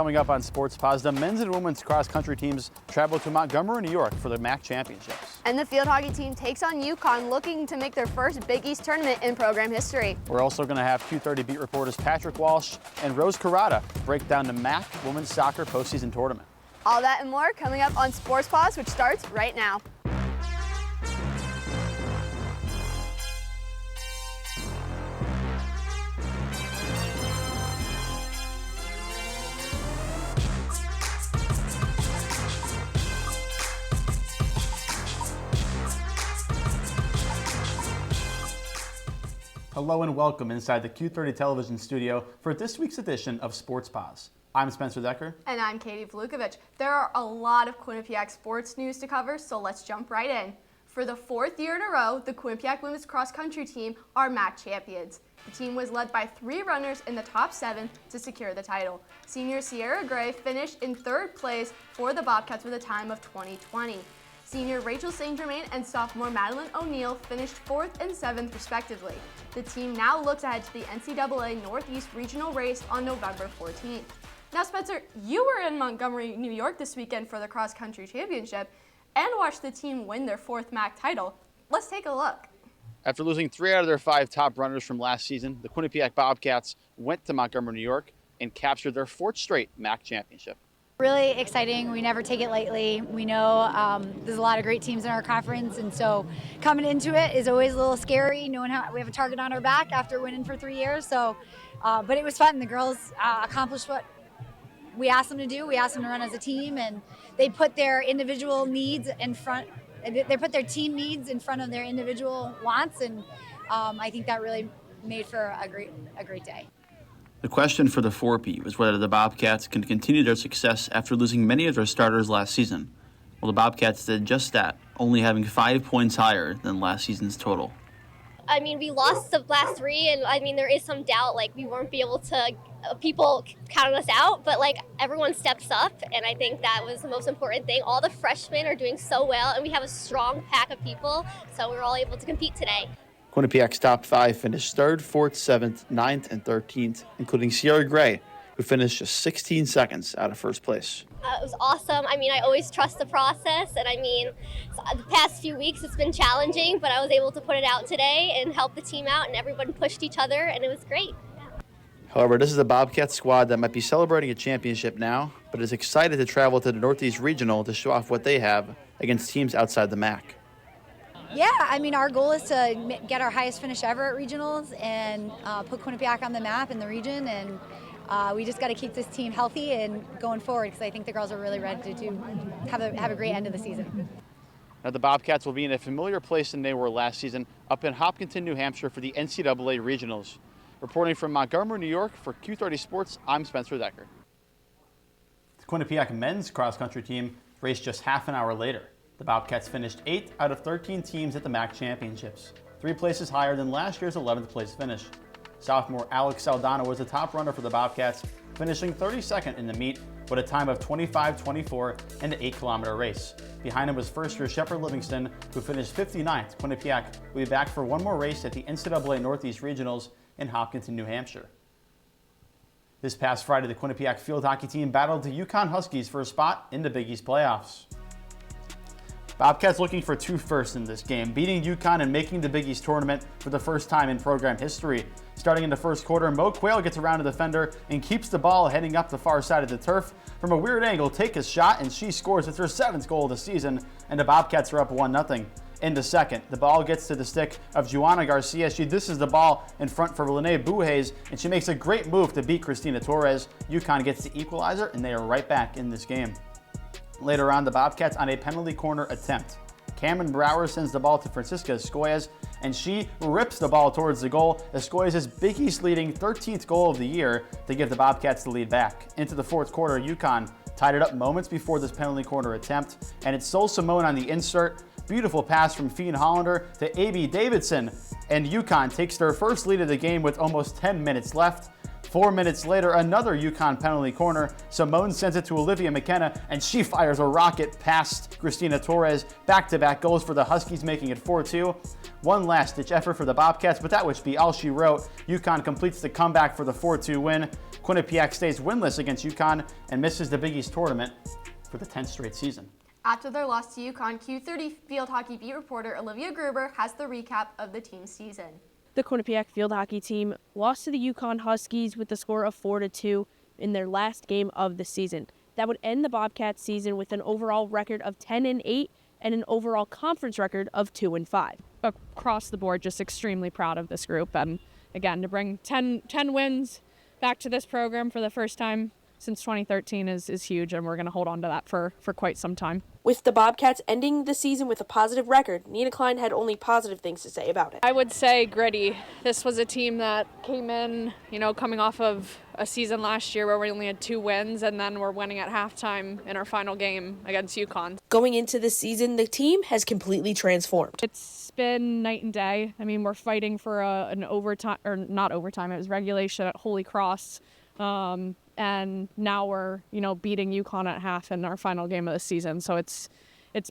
Coming up on Sports Paws, the men's and women's cross country teams travel to Montgomery, New York for the MAAC Championships. And the field hockey team takes on UConn, looking to make their first Big East tournament in program history. We're also going to have Q30 beat reporters Patrick Walsh and Rose Carrata break down the MAAC women's soccer postseason tournament. All that and more coming up on Sports Paws, which starts right now. Hello and welcome inside the Q30 television studio for this week's edition of Sports Paws. I'm Spencer Decker. And I'm Katie Valutkevich. There are a lot of Quinnipiac sports news to cover, so let's jump right in. For the fourth year in a row, the Quinnipiac women's cross country team are MAAC champions. The team was led by 3 runners in the top 7 to secure the title. Senior Sierra Gray finished in 3rd place for the Bobcats with a time of 20:20. Senior Rachel St. Germain and sophomore Madeline O'Neill finished 4th and 7th respectively. The team now looks ahead to the NCAA Northeast Regional Race on November 14th. Now Spencer, you were in Montgomery, New York this weekend for the Cross Country Championship and watched the team win their 4th MAAC title. Let's take a look. After losing 3 out of their 5 top runners from last season, the Quinnipiac Bobcats went to Montgomery, New York and captured their 4th straight MAAC championship. Really exciting. We never take it lightly. We know there's a lot of great teams in our conference, and so coming into it is always a little scary, knowing how we have a target on our back after winning for 3 years. So, but it was fun. The girls accomplished what we asked them to do. We asked them to run as a team, and they put their individual needs in front. They put their team needs in front of their individual wants, and I think that really made for a great day. The question for the 4P was whether the Bobcats can continue their success after losing many of their starters last season. Well, the Bobcats did just that, only having 5 points higher than last season's total. I mean, we lost the last 3, and I mean, there is some doubt, like, we weren't be able to, people counted us out, but, like, everyone steps up, and I think that was the most important thing. All the freshmen are doing so well, and we have a strong pack of people, so we were all able to compete today. Quinnipiac's top 5 finished 3rd, 4th, 7th, 9th, and 13th, including Sierra Gray, who finished just 16 seconds out of 1st place. It was awesome. I mean, I always trust the process, and I mean, the past few weeks it's been challenging, but I was able to put it out today and help the team out, and everyone pushed each other, and it was great. However, this is a Bobcat squad that might be celebrating a championship now, but is excited to travel to the Northeast Regional to show off what they have against teams outside the MAAC. Yeah, I mean, our goal is to get our highest finish ever at regionals and put Quinnipiac on the map in the region, and we just got to keep this team healthy and going forward, because I think the girls are really ready to have a great end of the season. Now the Bobcats will be in a familiar place than they were last season, up in Hopkinton, New Hampshire for the NCAA Regionals. Reporting from Montgomery, New York for Q30 Sports, I'm Spencer Decker. The Quinnipiac men's cross-country team raced just half an hour later. The Bobcats finished 8th out of 13 teams at the MAAC Championships, 3 places higher than last year's 11th place finish. Sophomore Alex Saldana was the top runner for the Bobcats, finishing 32nd in the meet with a time of 25:24 in the 8-kilometer race. Behind him was first-year Shepard Livingston, who finished 59th. Quinnipiac will be back for one more race at the NCAA Northeast Regionals in Hopkinton, New Hampshire. This past Friday, the Quinnipiac field hockey team battled the UConn Huskies for a spot in the Big East playoffs. Bobcats looking for 2 firsts in this game, beating UConn and making the Big East tournament for the first time in program history. Starting in the first quarter, Mo Quayle gets around a defender and keeps the ball heading up the far side of the turf. From a weird angle, take a shot, and she scores. It's her 7th goal of the season, and the Bobcats are up 1-0. In the second, the ball gets to the stick of Juana Garcia. She disses the ball in front for Lene Buhays, and she makes a great move to beat Christina Torres. UConn gets the equalizer, and they are right back in this game. Later on, the Bobcats on a penalty corner attempt. Cameron Brower sends the ball to Francisca Escoyes, and she rips the ball towards the goal. Escoyes' Big East leading 13th goal of the year to give the Bobcats the lead back. Into the 4th quarter, UConn tied it up moments before this penalty corner attempt, and it's Sol Simone on the insert. Beautiful pass from Fien Hollander to A.B. Davidson, and UConn takes their first lead of the game with almost 10 minutes left. 4 minutes later, another UConn penalty corner. Simone sends it to Olivia McKenna, and she fires a rocket past Christina Torres. Back-to-back goals for the Huskies, making it 4-2. One last-ditch effort for the Bobcats, but that would be all she wrote. UConn completes the comeback for the 4-2 win. Quinnipiac stays winless against UConn and misses the Big East tournament for the 10th straight season. After their loss to UConn, Q30 field hockey beat reporter Olivia Gruber has the recap of the team's season. The Quinnipiac field hockey team lost to the UConn Huskies with the score of 4-2 in their last game of the season. That would end the Bobcats season with an overall record of 10-8 and an overall conference record of 2-5. Across the board, just extremely proud of this group. And again, to bring 10 wins back to this program for the first time since 2013 is huge, and we're going to hold on to that for quite some time. With the Bobcats ending the season with a positive record, Nina Klein had only positive things to say about it. I would say gritty. This was a team that came in, coming off of a season last year where we only had 2 wins, and then we're winning at halftime in our final game against UConn. Going into this season, the team has completely transformed. It's been night and day. I mean, we're fighting for an overtime, or not overtime, it was regulation at Holy Cross. And now we're, beating UConn at half in our final game of the season. So it's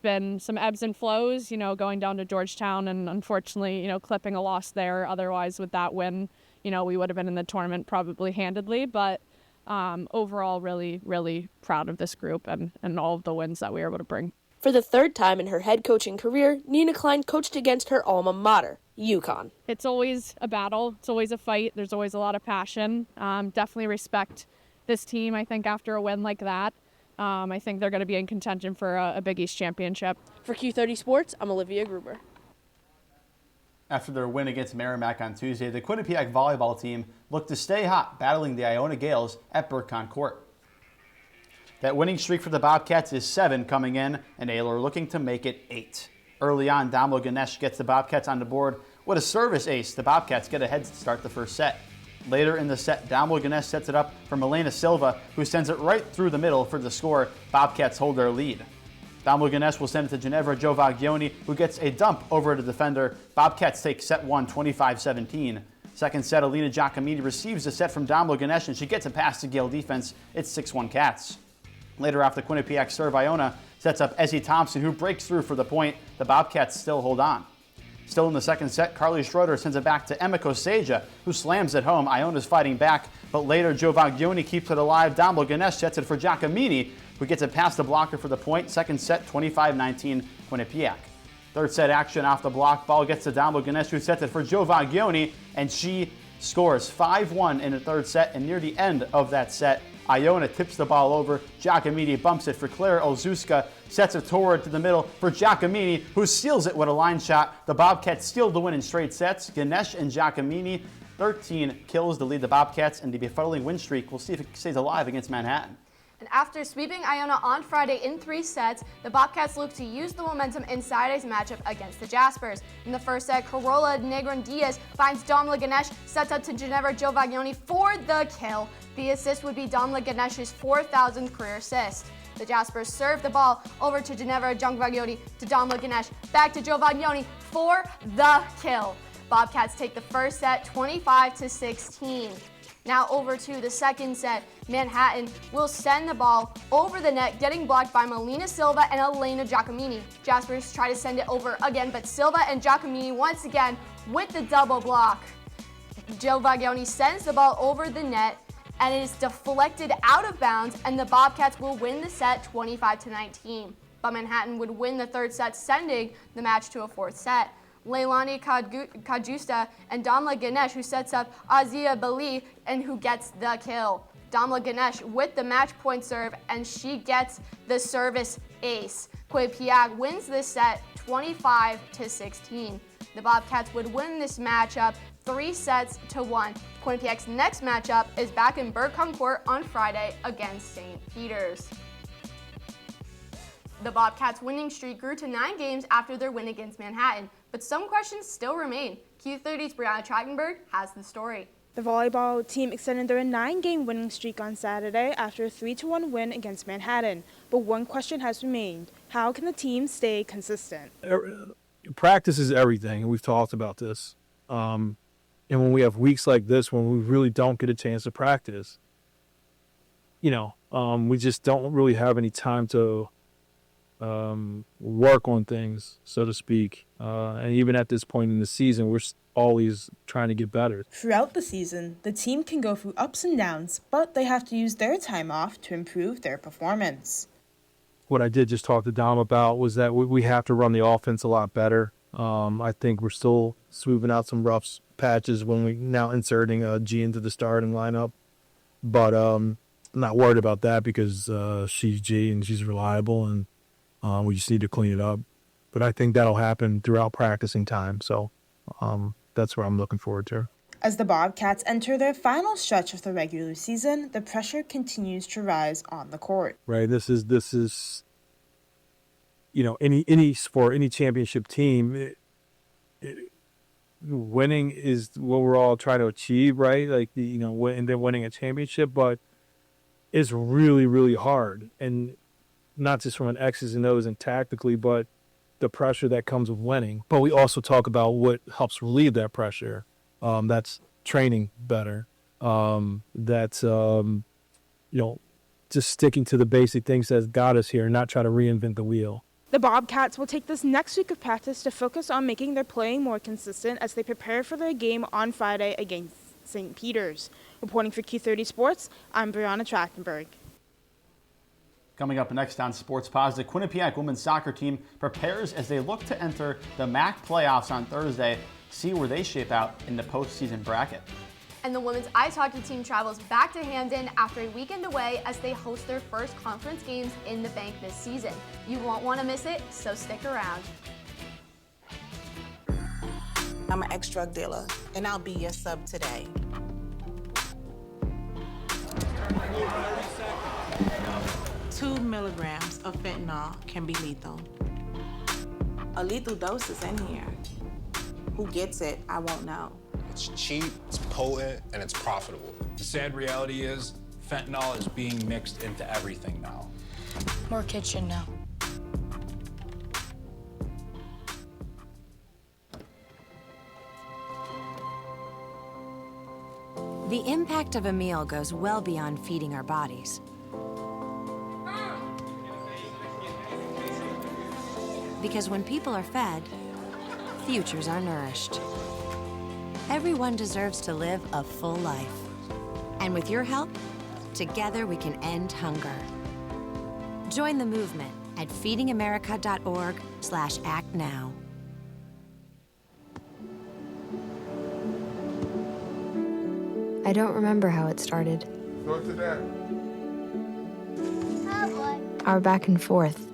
been some ebbs and flows, going down to Georgetown and unfortunately, clipping a loss there. Otherwise, with that win, we would have been in the tournament probably handedly. But overall, really, really proud of this group and all of the wins that we were able to bring. For the third time in her head coaching career, Nina Klein coached against her alma mater, UConn. It's always a battle. It's always a fight. There's always a lot of passion. Definitely respect this team. I think after a win like that, I think they're going to be in contention for a Big East championship. For Q30 Sports, I'm Olivia Gruber. After their win against MAAC on Tuesday, the Quinnipiac volleyball team looked to stay hot, battling the Iona Gales at Burkon Court. That winning streak for the Bobcats is 7 coming in, and they are looking to make it 8. Early on, Damla Ganesh gets the Bobcats on the board with a service ace. The Bobcats get ahead to start the first set. Later in the set, Damla Ganesh sets it up for Milena Silva, who sends it right through the middle for the score. Bobcats hold their lead. Damla Ganesh will send it to Ginevra Giovaglione, who gets a dump over the defender. Bobcats take set 1, 25-17. Second set, Alina Giacomini receives the set from Damla Ganesh, and she gets a pass to Gale defense. It's 6-1 Cats. Later off the Quinnipiac serve, Iona sets up Ezzie Thompson, who breaks through for the point. The Bobcats still hold on. Still in the second set, Carly Schroeder sends it back to Emma Koseja, who slams it home. Iona's fighting back, but later Giovaglione keeps it alive. Damla Ganesh sets it for Giacomini, who gets it past the blocker for the point. Second set, 25-19 Quinnipiac. Third set action off the block. Ball gets to Damla Ganesh, who sets it for Giovaglione, and she scores 5-1 in the third set. And near the end of that set, Iona tips the ball over. Giacomini bumps it for Claire Olszewska, sets it toward to the middle for Giacomini, who seals it with a line shot. The Bobcats steal the win in straight sets. Ganesh and Giacomini, 13 kills to lead the Bobcats, and the befuddling win streak. We'll see if it stays alive against Manhattan. And after sweeping Iona on Friday in 3 sets, the Bobcats look to use the momentum in Saturday's matchup against the Jaspers. In the first set, Carola Negron-Diaz finds Damla Ganesh, sets up to Ginevra Giovaglione for the kill. The assist would be Damla Ganesh's 4,000th career assist. The Jaspers serve the ball over to Ginevra Giovaglione to Damla Ganesh, back to Giovaglione for the kill. Bobcats take the first set 25-16. Now over to the second set, Manhattan will send the ball over the net, getting blocked by Melina Silva and Elena Giacomini. Jaspers try to send it over again, but Silva and Giacomini once again with the double block. Giovaglione sends the ball over the net, and it is deflected out of bounds, and the Bobcats will win the set 25-19. But Manhattan would win the third set, sending the match to a fourth set. Leilani Kajusta and Damla Ganesh, who sets up Azia Bali and who gets the kill. Damla Ganesh with the match point serve, and she gets the service ace. Quinnipiac wins this set 25-16. The Bobcats would win this matchup 3-1. Quinnipiac's next matchup is back in Burkon Court on Friday against St. Peter's. The Bobcats' winning streak grew to 9 games after their win against Manhattan, but some questions still remain. Q30's Brianna Trachtenberg has the story. The volleyball team extended their 9-game winning streak on Saturday after a 3-1 win against Manhattan, but one question has remained: how can the team stay consistent? Practice is everything, and we've talked about this. And when we have weeks like this, when we really don't get a chance to practice, we just don't really have any time to work on things, so to speak. And even at this point in the season, we're always trying to get better. Throughout the season, the team can go through ups and downs, but they have to use their time off to improve their performance. What I did just talk to Dom about was that we have to run the offense a lot better. I think we're still smoothing out some rough patches when we now inserting G into the starting lineup. But I'm not worried about that because she's G and she's reliable, and we just need to clean it up. But I think that'll happen throughout practicing time. So that's what I'm looking forward to. As the Bobcats enter their final stretch of the regular season, the pressure continues to rise on the court. Right. This is any sport, any championship team, winning is what we're all trying to achieve, right? Like, and then winning a championship, but it's really, really hard. And not just from an X's and O's and tactically, but the pressure that comes with winning. But we also talk about what helps relieve that pressure. That's training better. That's, just sticking to the basic things that's got us here, not try to reinvent the wheel. The Bobcats will take this next week of practice to focus on making their playing more consistent as they prepare for their game on Friday against St. Peter's. Reporting for Q30 Sports, I'm Brianna Trachtenberg. Coming up next on Sports Paws, the Quinnipiac women's soccer team prepares as they look to enter the MAAC playoffs on Thursday, see where they shape out in the postseason bracket. And the women's ice hockey team travels back to Hamden after a weekend away as they host their first conference games in the bank this season. You won't want to miss it, so stick around. I'm an ex-drug dealer, and I'll be your sub today. Two milligrams of fentanyl can be lethal. A lethal dose is in here. Who gets it, I won't know. It's cheap, it's potent, and it's profitable. The sad reality is fentanyl is being mixed into everything now. More kids should know. The impact of a meal goes well beyond feeding our bodies. Because when people are fed, futures are nourished. Everyone deserves to live a full life. And with your help, together we can end hunger. Join the movement at feedingamerica.org/actnow. I don't remember how it started. Go to that. Our back and forth.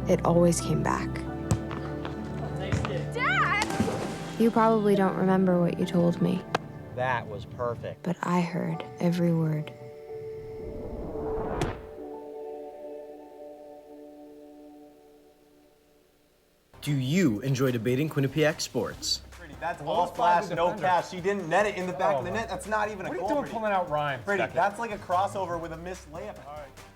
It always came back. Dad! You probably don't remember what you told me, That was perfect. but I heard every word. Do you enjoy debating Quinnipiac sports? That's all flash, no pass. She didn't net it in the back of the net. That's not even a goal. What are you doing pulling out rhymes? Brady, that's like a crossover with a missed layup.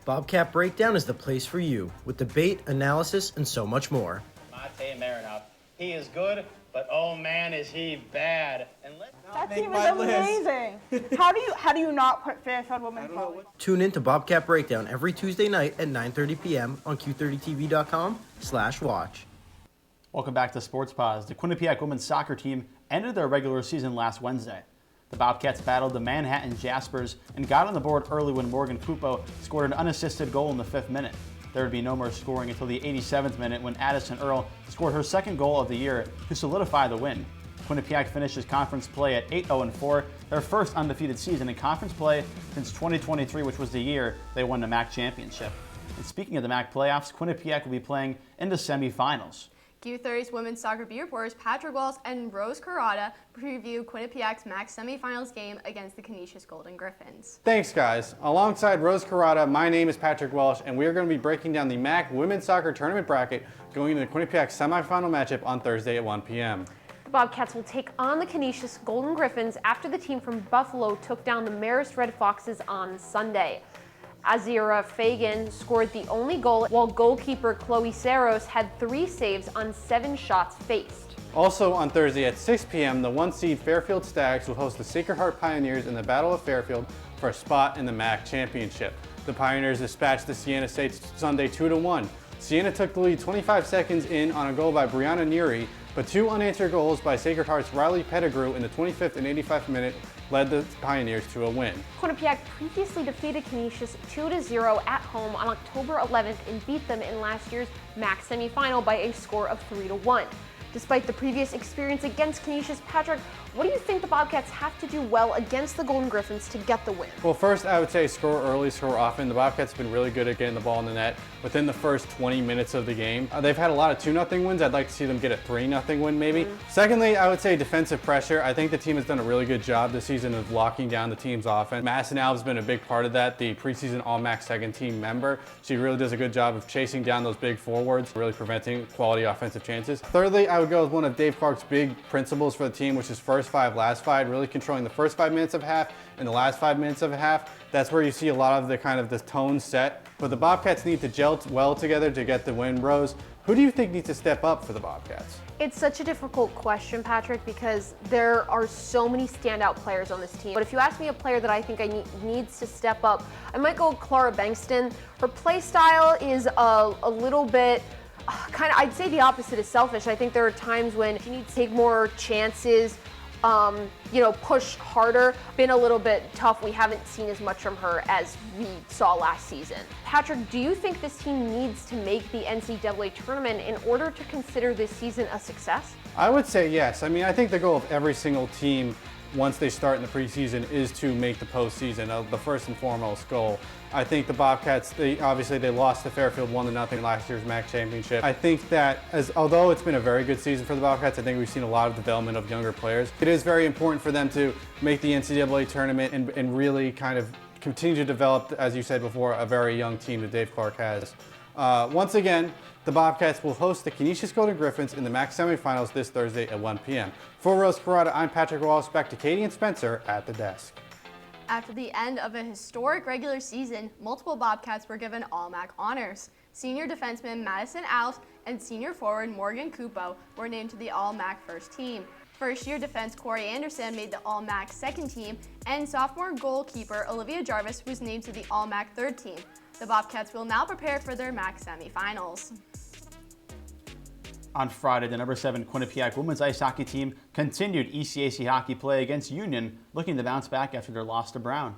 Bobcat Breakdown is the place for you, with debate, analysis, and so much more. Mate Marinov. He is good, but oh man, is he bad. And That team is amazing. How do you not put Fairfield women's volley? Tune in to Bobcat Breakdown every Tuesday night at 9:30 p.m. on Q30TV.com/watch. Welcome back to Sports Paws. The Quinnipiac women's soccer team ended their regular season last Wednesday. The Bobcats battled the Manhattan Jaspers and got on the board early when Morgan Pupo scored an unassisted goal in the 5th minute. There would be no more scoring until the 87th minute when Addison Earl scored her second goal of the year to solidify the win. Quinnipiac finishes conference play at 8-0-4, their first undefeated season in conference play since 2023, which was the year they won the MAAC Championship. And speaking of the MAAC playoffs, Quinnipiac will be playing in the semifinals. Q30's women's soccer beat reporters Patrick Walsh and Rose Carrata preview Quinnipiac's MAAC semifinals game against the Canisius Golden Griffins. Thanks, guys. Alongside Rose Carrata, my name is Patrick Walsh, and we are going to be breaking down the MAAC women's soccer tournament bracket going into the Quinnipiac semifinal matchup on Thursday at 1 p.m. The Bobcats will take on the Canisius Golden Griffins after the team from Buffalo took down the Marist Red Foxes on Sunday. Azira Fagan scored the only goal, while goalkeeper Chloe Saros had 3 saves on 7 shots faced. Also on Thursday at 6 p.m., the 1-seed Fairfield Stags will host the Sacred Heart Pioneers in the Battle of Fairfield for a spot in the MAAC Championship. the Pioneers dispatched the Siena State Sunday 2-1. Siena took the lead 25 seconds in on a goal by Brianna Neary, but 2 unanswered goals by Sacred Heart's Riley Pettigrew in the 25th and 85th minute led the Pioneers to a win. Quinnipiac previously defeated Canisius 2-0 at home on October 11th and beat them in last year's MAAC semifinal by a score of 3-1. Despite the previous experience against Canisius, Patrick, what do you think the Bobcats have to do well against the Golden Griffins to get the win? Well, first I would say score early, score often. The Bobcats have been really good at getting the ball in the net within the first 20 minutes of the game. They've had a lot of 2-0 wins. I'd like to see them get a 3-0 win maybe. Secondly, I would say defensive pressure. I think the team has done a really good job this season of locking down the team's offense. Madison Alves has been a big part of that, the preseason All-MAAC second team member. She really does a good job of chasing down those big forwards, really preventing quality offensive chances. Thirdly, I would go with one of Dave Clark's big principles for the team, which is first 5, last 5, really controlling the first 5 minutes of half and the last 5 minutes of half. That's where you see a lot of the tone set. But the Bobcats need to gel well together to get the win. Rose, who do you think needs to step up for the Bobcats? It's such a difficult question, Patrick, because there are so many standout players on this team. But if you ask me a player that I think needs to step up, I might go with Clara Bankston. Her play style is a little bit I'd say the opposite is selfish. I think there are times when she needs to take more chances, push harder. Been a little bit tough. We haven't seen as much from her as we saw last season. Patrick, do you think this team needs to make the NCAA tournament in order to consider this season a success? I would say yes. I mean, I think the goal of every single team once they start in the preseason is to make the postseason, the first and foremost goal. I think the Bobcats, they lost to Fairfield 1-0 last year's MAAC Championship. I think that although it's been a very good season for the Bobcats, I think we've seen a lot of development of younger players. It is very important for them to make the NCAA tournament and really kind of continue to develop, as you said before, a very young team that Dave Clark has. Once again, the Bobcats will host the Canisius Golden Griffins in the MAAC semifinals this Thursday at 1 p.m. For Rose Carrata, I'm Patrick Wallace. Back to Katie and Spencer at the desk. After the end of a historic regular season, multiple Bobcats were given All-MAAC honors. Senior defenseman Madison Alves and senior forward Morgan Cupo were named to the All-MAAC first team. First-year defense Corey Anderson made the All-MAAC second team, and sophomore goalkeeper Olivia Jarvis was named to the All-MAAC third team. The Bobcats will now prepare for their MAAC semifinals. On Friday, the number 7 Quinnipiac women's ice hockey team continued ECAC hockey play against Union, looking to bounce back after their loss to Brown.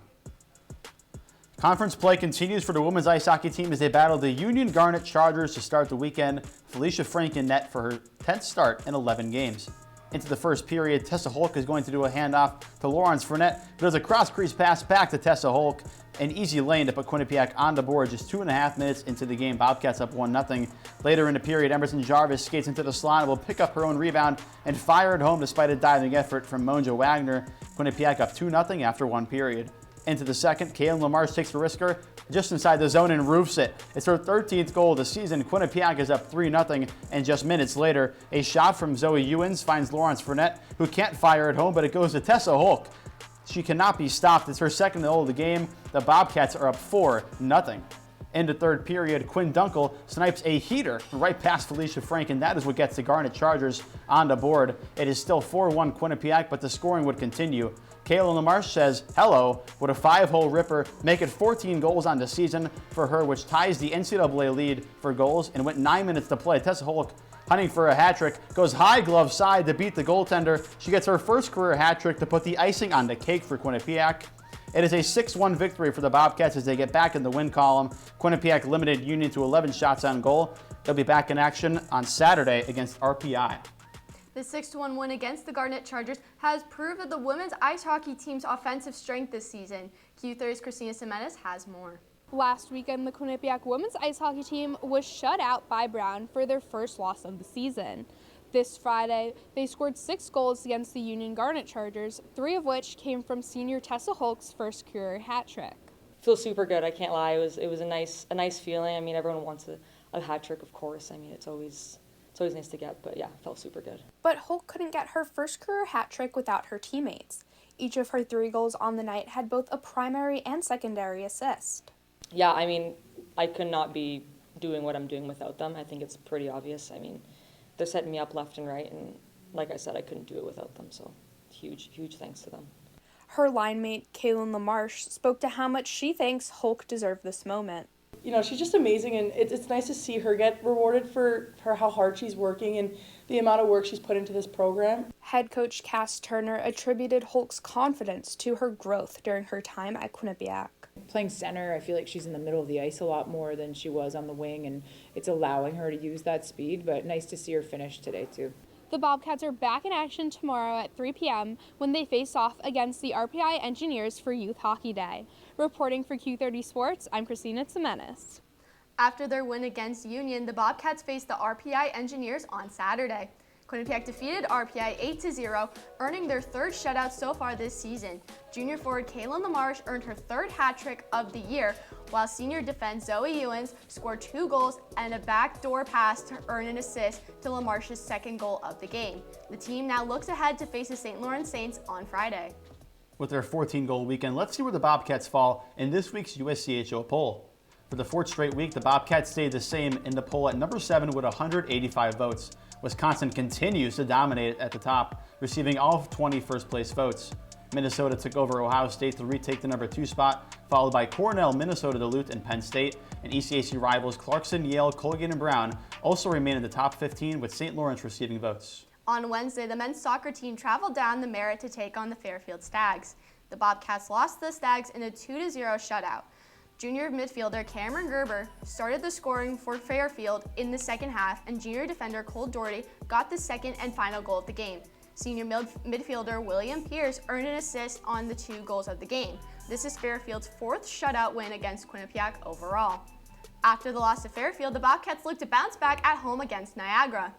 Conference play continues for the women's ice hockey team as they battle the Union Garnet Chargers to start the weekend. Felicia Frank in net for her 10th start in 11 games. Into the first period, Tessa Holk is going to do a handoff to Laurence Fournette, who does a cross-crease pass back to Tessa Holk. An easy lane to put Quinnipiac on the board just 2.5 minutes into the game. Bobcats up 1-0. Later in the period, Emerson Jarvis skates into the slot and will pick up her own rebound and fire it home despite a diving effort from Monja Wagner. Quinnipiac up 2-0 after one period. Into the second, Kaylin Lamarche takes the risker just inside the zone and roofs it. It's her 13th goal of the season. Quinnipiac is up 3-0, and just minutes later, a shot from Zoe Ewens finds Laurence Fournette, who can't fire it home, but it goes to Tessa Holk. She cannot be stopped. It's her second goal of the game. The Bobcats are up 4-0. In the third period, Quinn Dunkel snipes a heater right past Felicia Frank, and that is what gets the Garnet Chargers on the board. It is still 4-1 Quinnipiac, but the scoring would continue. Kayla Lamarche says hello with a 5-hole ripper, make it 14 goals on the season for her, which ties the NCAA lead for goals, and went 9 minutes to play. Tessa Holk, hunting for a hat trick, goes high glove side to beat the goaltender. She gets her first career hat trick to put the icing on the cake for Quinnipiac. It is a 6-1 victory for the Bobcats as they get back in the win column. Quinnipiac limited Union to 11 shots on goal. They'll be back in action on Saturday against RPI. The 6-1 win against the Garnet Chargers has proved that the women's ice hockey team's offensive strength this season. Q30's Christina Semenes has more. Last weekend, the Quinnipiac women's ice hockey team was shut out by Brown for their first loss of the season. This Friday, they scored 6 goals against the Union Garnet Chargers, 3 of which came from senior Tessa Holk's first career hat trick. Feels super good, I can't lie. It was a nice feeling. I mean, everyone wants a hat trick, of course. I mean, it's always nice to get, but yeah, it felt super good. But Holk couldn't get her first career hat trick without her teammates. Each of her 3 goals on the night had both a primary and secondary assist. Yeah, I mean, I could not be doing what I'm doing without them. I think it's pretty obvious. I mean, they're setting me up left and right, and like I said, I couldn't do it without them, so huge thanks to them. Her line mate, Kaylin LaMarche, spoke to how much she thinks Hulk deserved this moment. You know, she's just amazing, and it's nice to see her get rewarded for how hard she's working and the amount of work she's put into this program. Head coach Cass Turner attributed Hulk's confidence to her growth during her time at Quinnipiac. Playing center, I feel like she's in the middle of the ice a lot more than she was on the wing, and it's allowing her to use that speed, but nice to see her finish today too. The Bobcats are back in action tomorrow at 3 p.m. when they face off against the RPI Engineers for Youth Hockey Day. Reporting for Q30 Sports, I'm Christina Tsimenis. After their win against Union, the Bobcats faced the RPI Engineers on Saturday. Quinnipiac defeated RPI 8-0, earning their third shutout so far this season. Junior forward Kaylin LaMarche earned her third hat trick of the year, while senior defense Zoe Ewens scored 2 goals and a backdoor pass to earn an assist to LaMarche's second goal of the game. The team now looks ahead to face the St. Lawrence Saints on Friday. With their 14-goal weekend, let's see where the Bobcats fall in this week's USCHO poll. For the 4th straight week, the Bobcats stayed the same in the poll at number 7 with 185 votes. Wisconsin continues to dominate at the top, receiving all of 20 first-place votes. Minnesota took over Ohio State to retake the number 2 spot, followed by Cornell, Minnesota, Duluth, and Penn State. And ECAC rivals Clarkson, Yale, Colgate, and Brown also remain in the top 15, with St. Lawrence receiving votes. On Wednesday, the men's soccer team traveled down the Merritt to take on the Fairfield Stags. The Bobcats lost the Stags in a 2-0 shutout. Junior midfielder Cameron Gerber started the scoring for Fairfield in the second half, and junior defender Cole Doherty got the second and final goal of the game. Senior midfielder William Pierce earned an assist on the 2 goals of the game. This is Fairfield's 4th shutout win against Quinnipiac overall. After the loss to Fairfield, the Bobcats look to bounce back at home against Niagara.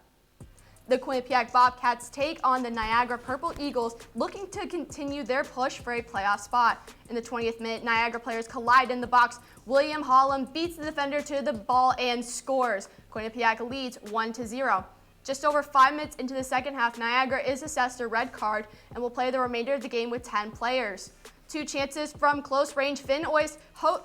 The Quinnipiac Bobcats take on the Niagara Purple Eagles, looking to continue their push for a playoff spot. In the 20th minute, Niagara players collide in the box. William Holland beats the defender to the ball and scores. Quinnipiac leads 1-0. Just over 5 minutes into the second half, Niagara is assessed a red card and will play the remainder of the game with 10 players. 2 chances from close range. Finn Oyst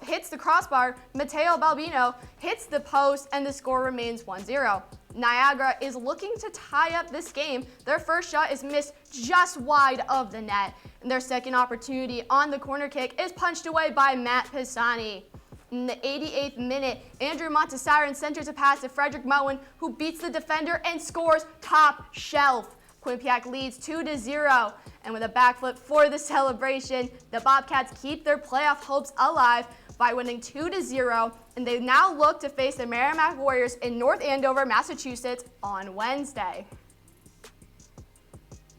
hits the crossbar. Mateo Balbino hits the post, and the score remains 1-0. Niagara is looking to tie up this game. Their first shot is missed just wide of the net, and their second opportunity on the corner kick is punched away by Matt Pisani. In the 88th minute, Andrew Montesiren centers a pass to Frederick Moen, who beats the defender and scores top shelf. Quinnipiac leads 2-0, and with a backflip for the celebration, the Bobcats keep their playoff hopes alive by winning 2-0, and they now look to face the MAAC Warriors in North Andover, Massachusetts on Wednesday.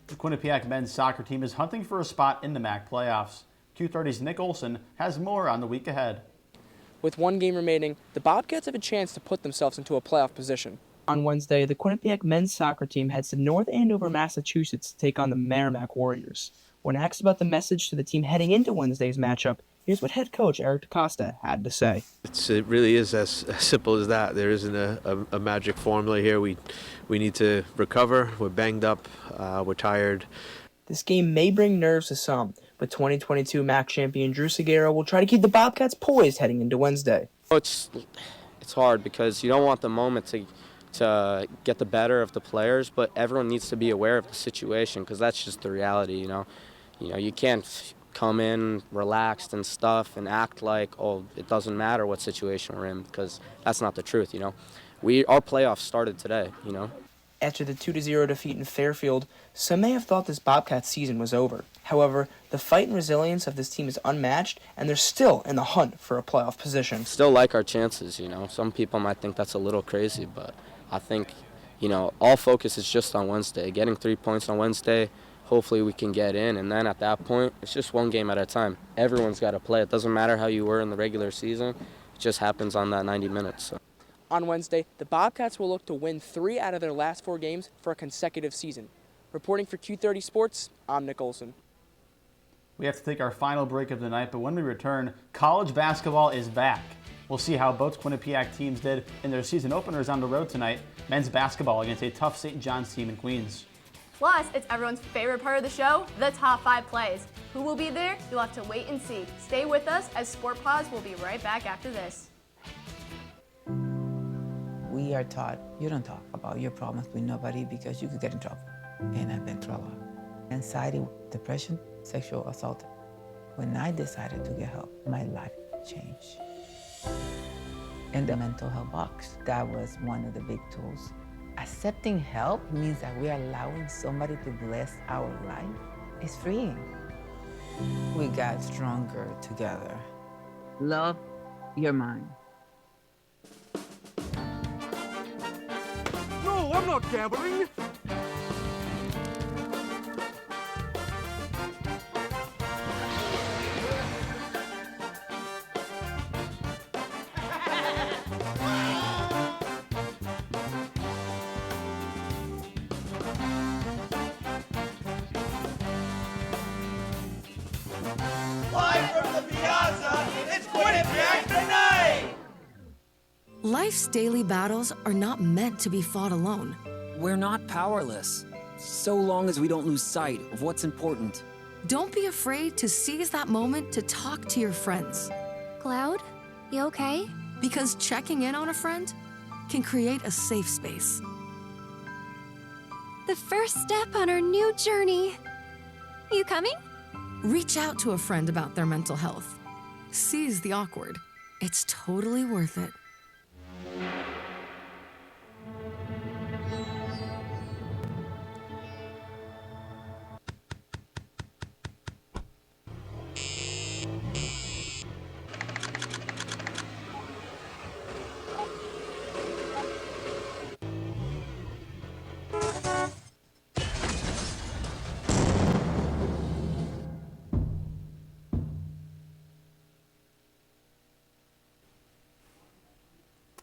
The Quinnipiac men's soccer team is hunting for a spot in the MAAC playoffs. Q30's Nick Olson has more on the week ahead. With 1 game remaining, the Bobcats have a chance to put themselves into a playoff position. On Wednesday, the Quinnipiac men's soccer team heads to North Andover, Massachusetts to take on the MAAC Warriors. When asked about the message to the team heading into Wednesday's matchup, here's what head coach Eric DaCosta had to say. It really is as simple as that. There isn't a magic formula here. We need to recover. We're banged up. We're tired. This game may bring nerves to some, but 2022 MAAC champion Drew Seguera will try to keep the Bobcats poised heading into Wednesday. It's hard because you don't want the moment to get the better of the players, but everyone needs to be aware of the situation because that's just the reality, you know. You can't come in relaxed and stuff and act like, oh, it doesn't matter what situation we're in, because that's not the truth, you know. Our playoffs started today, you know. After the 2-0 defeat in Fairfield, some may have thought this Bobcats season was over. However, the fight and resilience of this team is unmatched, and they're still in the hunt for a playoff position. Still like our chances, you know. Some people might think that's a little crazy, but I think, you know, all focus is just on Wednesday. Getting 3 points on Wednesday, hopefully we can get in, and then at that point, it's just 1 game at a time. Everyone's got to play. It doesn't matter how you were in the regular season. It just happens on that 90 minutes. So. On Wednesday, the Bobcats will look to win 3 out of their last 4 games for a consecutive season. Reporting for Q30 Sports, I'm Nick Olson. We have to take our final break of the night, but when we return, college basketball is back. We'll see how both Quinnipiac teams did in their season openers on the road tonight. Men's basketball against a tough St. John's team in Queens. Plus, it's everyone's favorite part of the show, the top 5 plays. Who will be there? You'll have to wait and see. Stay with us as Sports Paws will be right back after this. We are taught you don't talk about your problems with nobody because you could get in trouble. And I've been through a lot. Anxiety, depression, sexual assault. When I decided to get help, my life changed. And the mental health box, that was one of the big tools. Accepting help means that we are allowing somebody to bless our life. It's freeing. We got stronger together. Love your mind. No, I'm not gambling. Live from the piazza, it's Quinnipiac tonight! Life's daily battles are not meant to be fought alone. We're not powerless, so long as we don't lose sight of what's important. Don't be afraid to seize that moment to talk to your friends. Cloud, you okay? Because checking in on a friend can create a safe space. The first step on our new journey. You coming? Reach out to a friend about their mental health. Seize the awkward. It's totally worth it.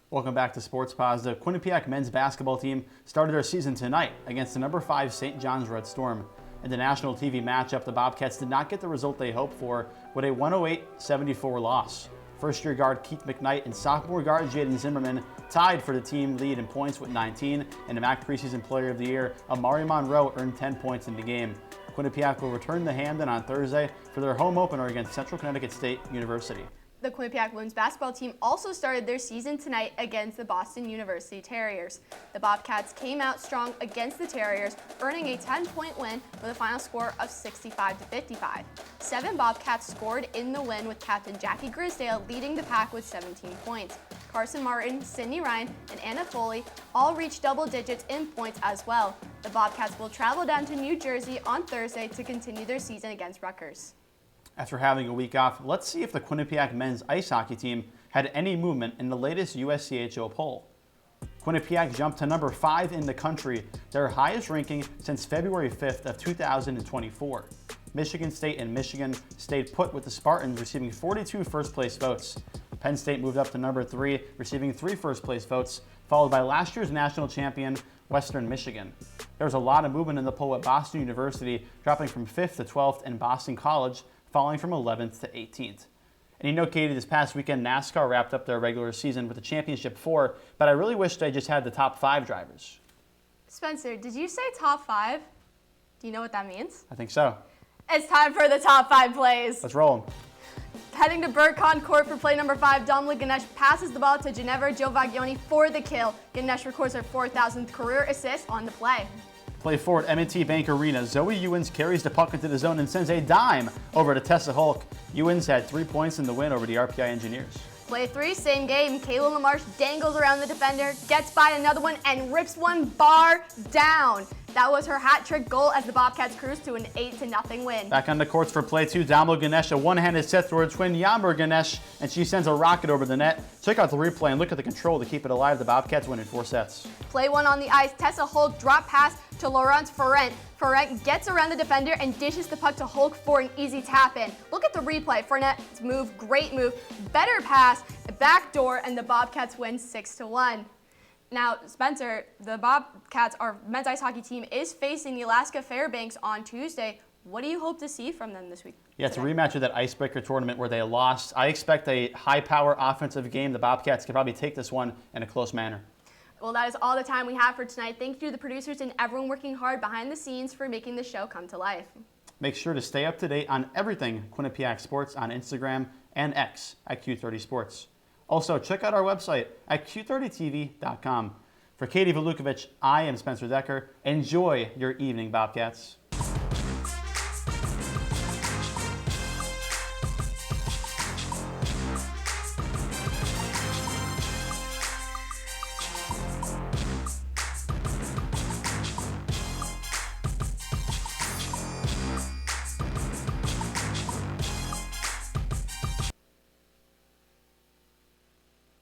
Welcome back to Sports Paws. The Quinnipiac men's basketball team started their season tonight against the number 5 St. John's Red Storm. In the national TV matchup, the Bobcats did not get the result they hoped for with a 108-74 loss. First-year guard Keith McKnight and sophomore guard Jaden Zimmerman tied for the team lead in points with 19, and the MAAC preseason player of the year, Amari Monroe, earned 10 points in the game. Quinnipiac will return to Hamden on Thursday for their home opener against Central Connecticut State University. The Quinnipiac women's basketball team also started their season tonight against the Boston University Terriers. The Bobcats came out strong against the Terriers, earning a 10-point win with a final score of 65-55. 7 Bobcats scored in the win, with captain Jackie Grisdale leading the pack with 17 points. Carson Martin, Sydney Ryan, and Anna Foley all reached double digits in points as well. The Bobcats will travel down to New Jersey on Thursday to continue their season against Rutgers. After having a week off, let's see if the Quinnipiac men's ice hockey team had any movement in the latest USCHO poll. Quinnipiac jumped to number 5 in the country, their highest ranking since February 5th of 2024. Michigan State and Michigan stayed put, with the Spartans receiving 42 first-place votes. Penn State moved up to number 3, receiving 3 first-place votes, followed by last year's national champion, Western Michigan. There was a lot of movement in the poll, with Boston University dropping from 5th to 12th and Boston College falling from 11th to 18th. And you know, Katie, this past weekend, NASCAR wrapped up their regular season with the Championship 4, but I really wish they just had the top 5 drivers. Spencer, did you say top 5? Do you know what that means? I think so. It's time for the top 5 plays. Let's roll them. Heading to Burcon Court for play number 5, Dominic Ganesh passes the ball to Ginevra Giovaglione for the kill. Ganesh records her 4,000th career assist on the play. Play 4 at M&T Bank Arena. Zoe Ewens carries the puck into the zone and sends a dime over to Tessa Hulk. Ewens had 3 points in the win over the RPI Engineers. Play 3, same game. Kayla LaMarche dangles around the defender, gets by another one, and rips one bar down. That was her hat trick goal as the Bobcats cruise to an 8-0 win. Back on the courts for play 2, Domlo Ganesh, a one-handed set through her twin Yammer Ganesh, and she sends a rocket over the net. Check out the replay and look at the control to keep it alive. The Bobcats win in 4 sets. Play 1 on the ice, Tessa Hulk drop pass to Laurence Ferrant. Ferrant gets around the defender and dishes the puck to Hulk for an easy tap-in. Look at the replay. Ferrant's move, great move, better pass, backdoor, and the Bobcats win 6-1. Now, Spencer, the Bobcats, our men's ice hockey team, is facing the Alaska Fairbanks on Tuesday. What do you hope to see from them this week? Yeah, it's a rematch of that icebreaker tournament where they lost. I expect a high-power offensive game. The Bobcats could probably take this one in a close manner. Well, that is all the time we have for tonight. Thank you to the producers and everyone working hard behind the scenes for making the show come to life. Make sure to stay up to date on everything Quinnipiac Sports on Instagram and X at Q30 Sports. Also, check out our website at q30tv.com. For Katie Valutkevich, I am Spencer Decker. Enjoy your evening, Bobcats.